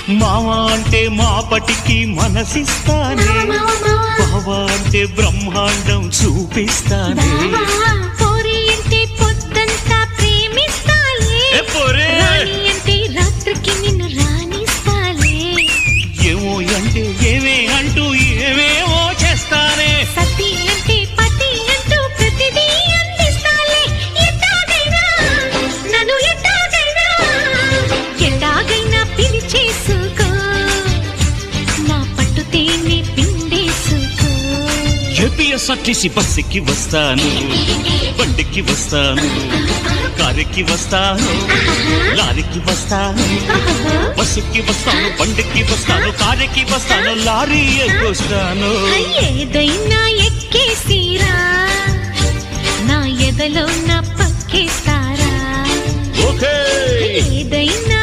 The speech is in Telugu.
మావా అంటే మాపటికి మనసిస్తానే, బావా అంటే బ్రహ్మాండం చూపిస్తానే, పోరి అంటే పొద్దంతా ప్రేమిస్తాలే, రాణి అంటే రాత్రికి నిన్ను రాణిస్తాలే, ఏమో అంటే ఏమే అంటూ ఏమేమో చేస్తానే, సతి అంటే పతి అంటూ ప్రతిదీ అందిస్తాలే, ఎట్టాగైనా నన్ను ఎట్టాగైనా పిలిచేసుకో, నా పట్టుతేనే పిండేసుకో. ఏపీఎస్ఆర్టీసీ బస్సుకి వస్తాను, బండికి వస్తాను, కారుకి వస్తాను, లారీకి వస్తాను, బస్సుకి వస్తాను, బండికి వస్తాను, కారుకి వస్తాను, లారీ ఎక్కొస్తాను. ఏదైనా ఎక్కేసిరా, నా ఎదలో నా పక్కేస్తారా, ఓకే ఏదైనా